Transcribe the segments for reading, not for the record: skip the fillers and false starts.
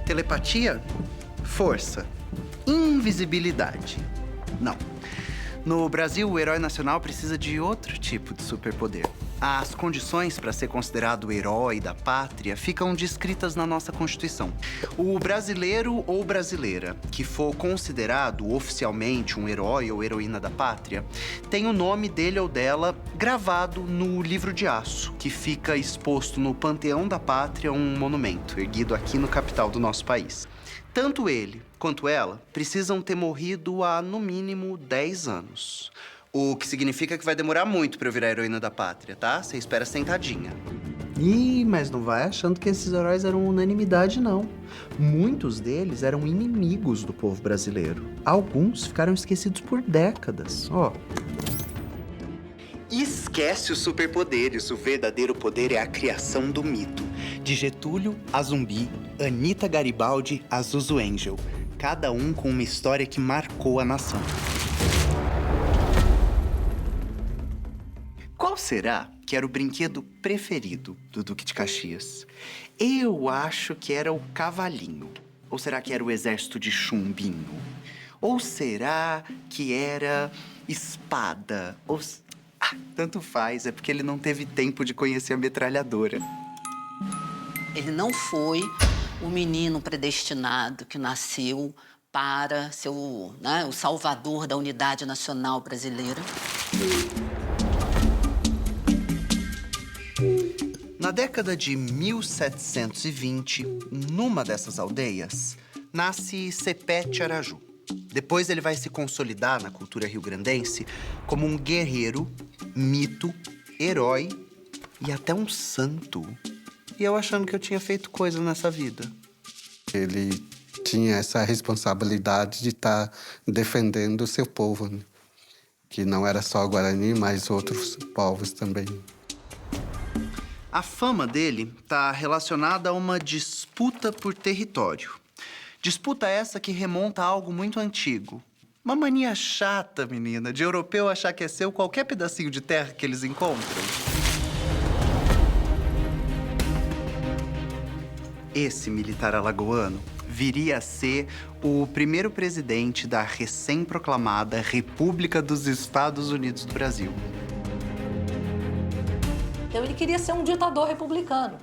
Telepatia? Força. Invisibilidade. Não. No Brasil, o herói nacional precisa de outro tipo de superpoder. As condições para ser considerado herói da pátria ficam descritas na nossa Constituição. O brasileiro ou brasileira que for considerado oficialmente um herói ou heroína da pátria tem o nome dele ou dela gravado no livro de aço, que fica exposto no Panteão da Pátria, um monumento erguido aqui no capital do nosso país. Tanto ele quanto ela precisam ter morrido há, no mínimo, 10 anos. O que significa que vai demorar muito pra eu virar heroína da pátria, tá? Você espera sentadinha. Ih, mas não vai achando que esses heróis eram unanimidade, não. Muitos deles eram inimigos do povo brasileiro. Alguns ficaram esquecidos por décadas, ó. Esquece os superpoderes. O verdadeiro poder é a criação do mito. De Getúlio a Zumbi, Anita Garibaldi a Zuzu Angel. Cada um com uma história que marcou a nação. Qual será que era o brinquedo preferido do Duque de Caxias? Eu acho que era o cavalinho. Ou será que era o exército de chumbinho? Ou será que era espada? Ou... tanto faz, é porque ele não teve tempo de conhecer a metralhadora. Ele não foi o menino predestinado que nasceu para ser o salvador da unidade nacional brasileira. Na década de 1720, numa dessas aldeias, nasce Sepete Araju. Depois ele vai se consolidar na cultura rio-grandense como um guerreiro, mito, herói e até um santo. E eu achando que eu tinha feito coisa nessa vida. Ele tinha essa responsabilidade de estar defendendo o seu povo, né? Que não era só o Guarani, mas outros povos também. A fama dele está relacionada a uma disputa por território. Disputa essa que remonta a algo muito antigo. Uma mania chata, menina, de europeu achar que é seu qualquer pedacinho de terra que eles encontram. Esse militar alagoano viria a ser o primeiro presidente da recém-proclamada República dos Estados Unidos do Brasil. Então ele queria ser um ditador republicano.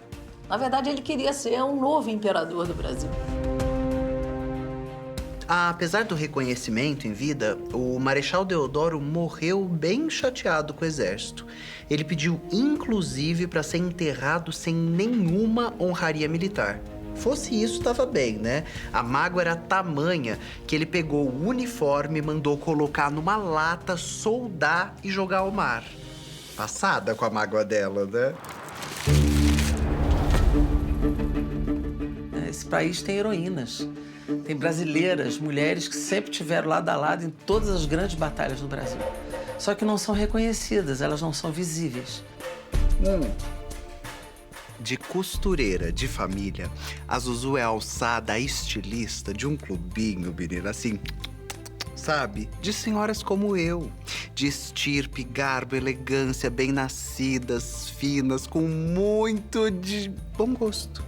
Na verdade, ele queria ser um novo imperador do Brasil. Apesar do reconhecimento em vida, o Marechal Deodoro morreu bem chateado com o exército. Ele pediu, inclusive, para ser enterrado sem nenhuma honraria militar. Fosse isso, estava bem, né? A mágoa era tamanha que ele pegou o uniforme e mandou colocar numa lata, soldar e jogar ao mar. Passada com a mágoa dela, né? Esse país tem heroínas. Tem brasileiras, mulheres que sempre estiveram lado a lado em todas as grandes batalhas no Brasil. Só que não são reconhecidas, elas não são visíveis. De costureira de família, a Zuzu é alçada a estilista de um clubinho, menina, assim, sabe? De senhoras como eu. De estirpe, garbo, elegância, bem nascidas, finas, com muito de bom gosto.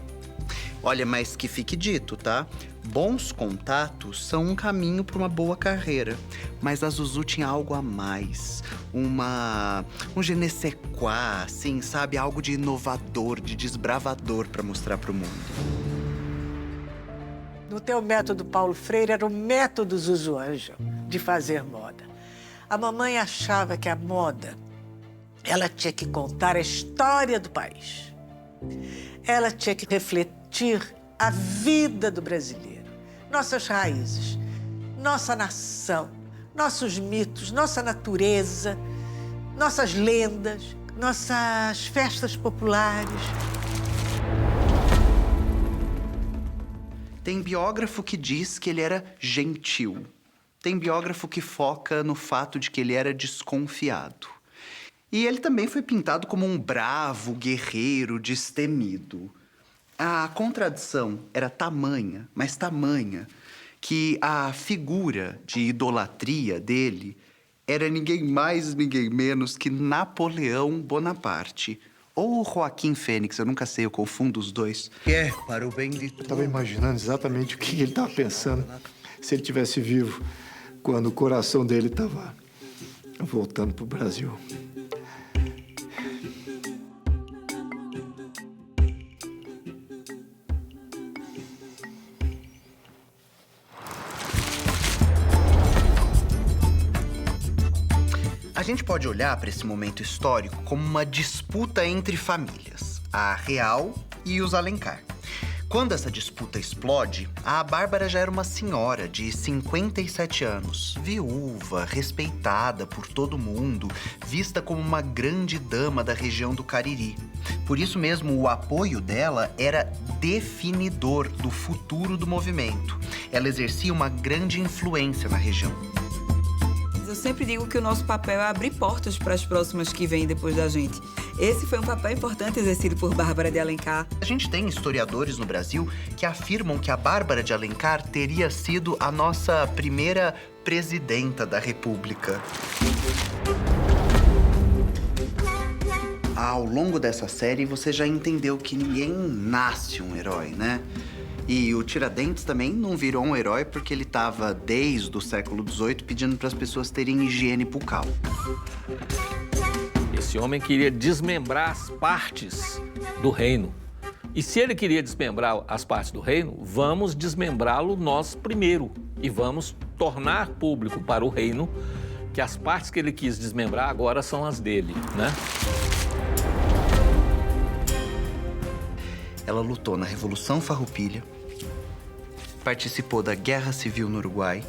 Olha, mas que fique dito, tá? Bons contatos são um caminho para uma boa carreira. Mas a Zuzu tinha algo a mais. Um je ne sais quoi, assim, sabe? Algo de inovador, de desbravador para mostrar para o mundo. No teu método Paulo Freire era o método Zuzu Angel de fazer moda. A mamãe achava que a moda, ela tinha que contar a história do país. Ela tinha que refletir a vida do brasileiro, nossas raízes, nossa nação, nossos mitos, nossa natureza, nossas lendas, nossas festas populares. Tem biógrafo que diz que ele era gentil. Tem biógrafo que foca no fato de que ele era desconfiado. E ele também foi pintado como um bravo guerreiro destemido. A contradição era tamanha, mas tamanha, que a figura de idolatria dele era ninguém mais, ninguém menos que Napoleão Bonaparte, Ou Joaquim Fênix, eu nunca sei, eu confundo os dois. Para o bem de Eu estava imaginando exatamente o que ele estava pensando se ele estivesse vivo quando o coração dele estava voltando para o Brasil. A gente pode olhar para esse momento histórico como uma disputa entre famílias, a Real e os Alencar. Quando essa disputa explode, a Bárbara já era uma senhora de 57 anos, viúva, respeitada por todo mundo, vista como uma grande dama da região do Cariri. Por isso mesmo, o apoio dela era definidor do futuro do movimento. Ela exercia uma grande influência na região. Eu sempre digo que o nosso papel é abrir portas para as próximas que vêm depois da gente. Esse foi um papel importante exercido por Bárbara de Alencar. A gente tem historiadores no Brasil que afirmam que a Bárbara de Alencar teria sido a nossa primeira presidenta da República. Ao longo dessa série, você já entendeu que ninguém nasce um herói, né? E o Tiradentes também não virou um herói porque ele estava, desde o século XVIII, pedindo para as pessoas terem higiene bucal. Esse homem queria desmembrar as partes do reino. E se ele queria desmembrar as partes do reino, vamos desmembrá-lo nós primeiro. E vamos tornar público para o reino que as partes que ele quis desmembrar agora são as dele, né? Ela lutou na Revolução Farroupilha, participou da Guerra Civil no Uruguai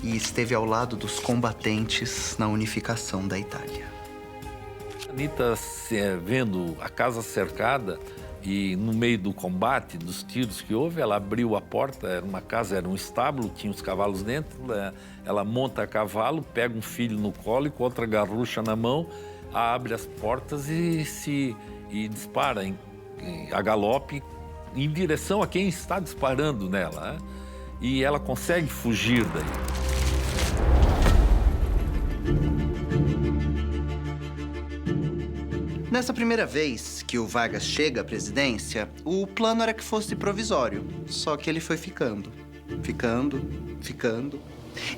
e esteve ao lado dos combatentes na unificação da Itália. Anitta, vendo a casa cercada e no meio do combate, dos tiros que houve, ela abriu a porta, era uma casa, era um estábulo, tinha os cavalos dentro, ela monta a cavalo, pega um filho no colo e com outra garrucha na mão, abre as portas e dispara a galope em direção a quem está disparando nela, né? E ela consegue fugir daí. Nessa primeira vez que o Vargas chega à presidência, o plano era que fosse provisório. Só que ele foi ficando.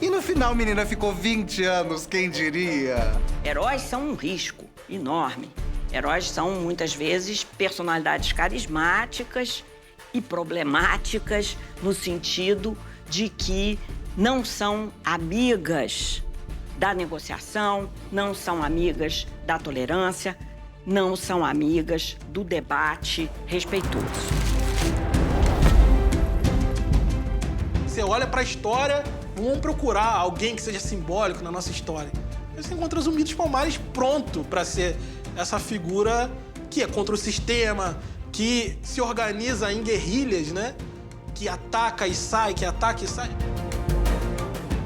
E no final, menina, ficou 20 anos, quem diria? Heróis são um risco enorme. Heróis são, muitas vezes, personalidades carismáticas e problemáticas no sentido de que não são amigas da negociação, não são amigas da tolerância, não são amigas do debate respeitoso. Você olha para a história, vamos procurar alguém que seja simbólico na nossa história. Você encontra Zumbi dos Palmares pronto para ser essa figura que é contra o sistema, que se organiza em guerrilhas, né? Que ataca e sai, que ataca e sai.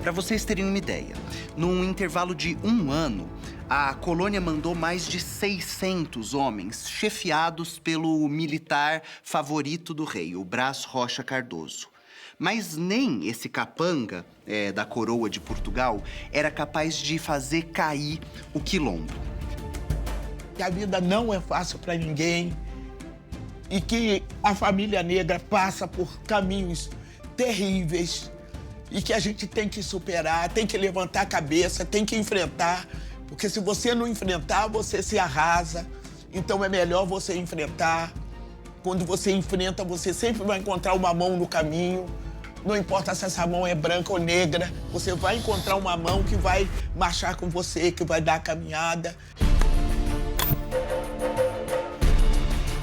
Para vocês terem uma ideia, num intervalo de 1 ano, a colônia mandou mais de 600 homens, chefiados pelo militar favorito do rei, o Brás Rocha Cardoso. Mas nem esse capanga da coroa de Portugal era capaz de fazer cair o quilombo. Que a vida não é fácil para ninguém e que a família negra passa por caminhos terríveis e que a gente tem que superar, tem que levantar a cabeça, tem que enfrentar, porque se você não enfrentar, você se arrasa. Então é melhor você enfrentar. Quando você enfrenta, você sempre vai encontrar uma mão no caminho. Não importa se essa mão é branca ou negra, você vai encontrar uma mão que vai marchar com você, que vai dar a caminhada.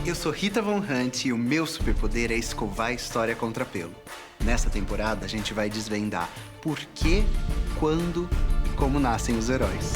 Eu sou Rita Von Hunt e o meu superpoder é escovar a história contra pelo. Nessa temporada, a gente vai desvendar por que, quando e como nascem os heróis.